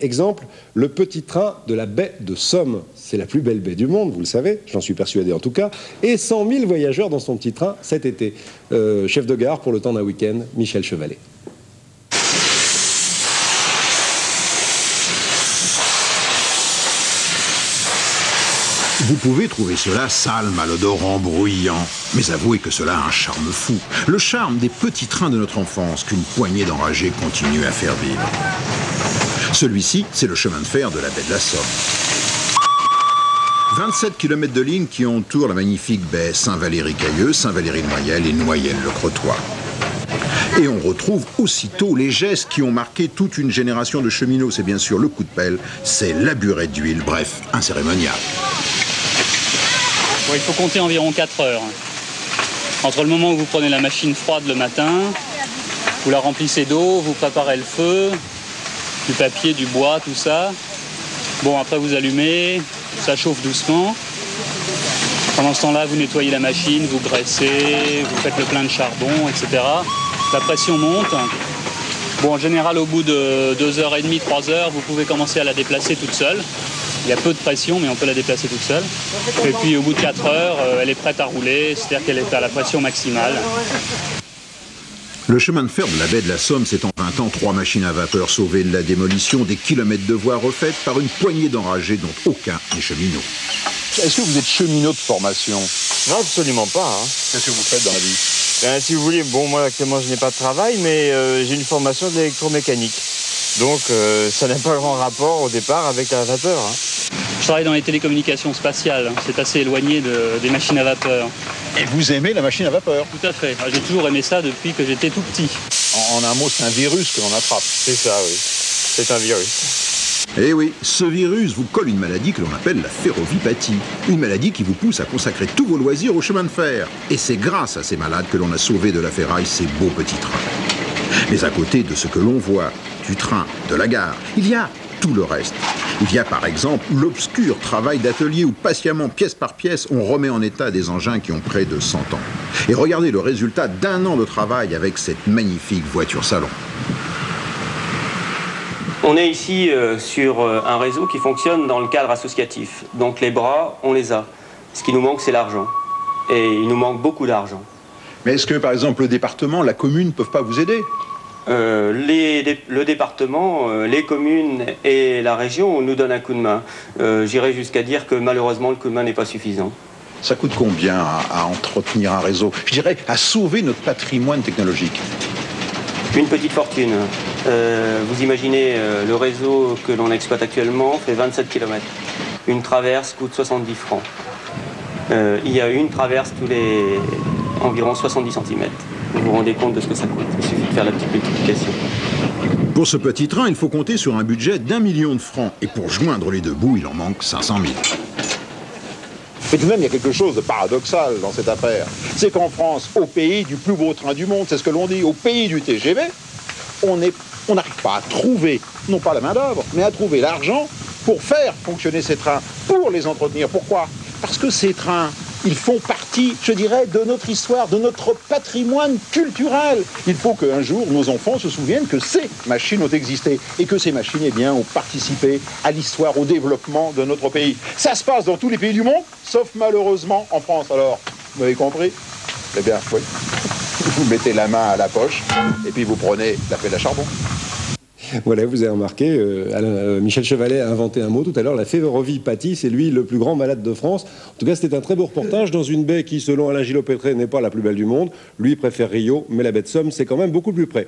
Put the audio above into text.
Exemple, le petit train de la baie de Somme. C'est la plus belle baie du monde, vous le savez, j'en suis persuadé en tout cas. Et 100 000 voyageurs dans son petit train cet été. Chef de gare pour le temps d'un week-end, Michel Chevalet. Vous pouvez trouver cela sale, malodorant, bruyant, mais avouez que cela a un charme fou. Le charme des petits trains de notre enfance qu'une poignée d'enragés continue à faire vivre. Celui-ci, c'est le chemin de fer de la baie de la Somme. 27 km de ligne qui entourent la magnifique baie Saint-Valery-Cayeux, Saint-Valery-de-Noyelles et Noyelles-le-Crotoy. Et on retrouve aussitôt les gestes qui ont marqué toute une génération de cheminots. C'est bien sûr le coup de pelle, c'est la burette d'huile, bref, un cérémonial. Bon, il faut compter environ 4 heures. Entre le moment où vous prenez la machine froide le matin, vous la remplissez d'eau, vous préparez le feu, du papier, du bois, tout ça. Bon, après vous allumez, ça chauffe doucement. Pendant ce temps-là, vous nettoyez la machine, vous graissez, vous faites le plein de charbon, etc. La pression monte. Bon, en général, au bout de 2h30, 3 heures, vous pouvez commencer à la déplacer toute seule. Il y a peu de pression, mais on peut la déplacer toute seule. Et puis au bout de 4 heures, elle est prête à rouler, c'est-à-dire qu'elle est à la pression maximale. Le chemin de fer de la baie de la Somme, c'est en 20 ans 3 machines à vapeur sauvées de la démolition, des kilomètres de voies refaites par une poignée d'enragés dont aucun n'est cheminot. Est-ce que vous êtes cheminot de formation? Non, absolument pas. Hein. Qu'est-ce que vous faites dans la vie? Si vous voulez, bon, moi actuellement je n'ai pas de travail, mais j'ai une formation d'électromécanique. Donc ça n'a pas grand rapport au départ avec la vapeur. Hein. Je travaille dans les télécommunications spatiales, c'est assez éloigné des machines à vapeur. Et vous aimez la machine à vapeur? Tout à fait, j'ai toujours aimé ça depuis que j'étais tout petit. En un mot, c'est un virus que l'on attrape. C'est ça, oui. C'est un virus. Eh oui, ce virus vous colle une maladie que l'on appelle la ferrovipathie. Une maladie qui vous pousse à consacrer tous vos loisirs au chemin de fer. Et c'est grâce à ces malades que l'on a sauvé de la ferraille ces beaux petits trains. Mais à côté de ce que l'on voit, du train, de la gare, il y a tout le reste. Il y a par exemple l'obscur travail d'atelier où patiemment, pièce par pièce, on remet en état des engins qui ont près de 100 ans. Et regardez le résultat d'1 an de travail avec cette magnifique voiture salon. On est ici sur un réseau qui fonctionne dans le cadre associatif. Donc les bras, on les a. Ce qui nous manque, c'est l'argent. Et il nous manque beaucoup d'argent. Mais est-ce que, par exemple, le département, la commune ne peuvent pas vous aider? Le département, les communes et la région nous donnent un coup de main. J'irais jusqu'à dire que malheureusement, le coup de main n'est pas suffisant. Ça coûte combien à entretenir un réseau? Je dirais à sauver notre patrimoine technologique. Une petite fortune. Vous imaginez, le réseau que l'on exploite actuellement fait 27 km. Une traverse coûte 70 francs. Il y a une traverse tous les environ 70 cm. Vous vous rendez compte de ce que ça coûte. Il suffit de faire la petite multiplication. Pour ce petit train, il faut compter sur un budget d'1 million de francs. Et pour joindre les deux bouts, il en manque 500 000. Mais tout de même, il y a quelque chose de paradoxal dans cette affaire. C'est qu'en France, au pays du plus beau train du monde, c'est ce que l'on dit, au pays du TGV, on n'arrive pas à trouver, non pas la main-d'œuvre, mais à trouver l'argent pour faire fonctionner ces trains, pour les entretenir. Pourquoi? Parce que ces trains, ils font partie, je dirais, de notre histoire, de notre patrimoine culturel. Il faut qu'un jour, nos enfants se souviennent que ces machines ont existé et que ces machines, eh bien, ont participé à l'histoire, au développement de notre pays. Ça se passe dans tous les pays du monde, sauf malheureusement en France. Alors, vous avez compris? Eh bien, oui. Vous mettez la main à la poche et puis vous prenez la pelle à charbon. Voilà, vous avez remarqué, Michel Chevalet a inventé un mot tout à l'heure, la ferrovipathie, c'est lui le plus grand malade de France. En tout cas, c'était un très beau reportage dans une baie qui, selon Alain Gillot-Pétré, n'est pas la plus belle du monde. Lui préfère Rio, mais la baie de Somme, c'est quand même beaucoup plus près.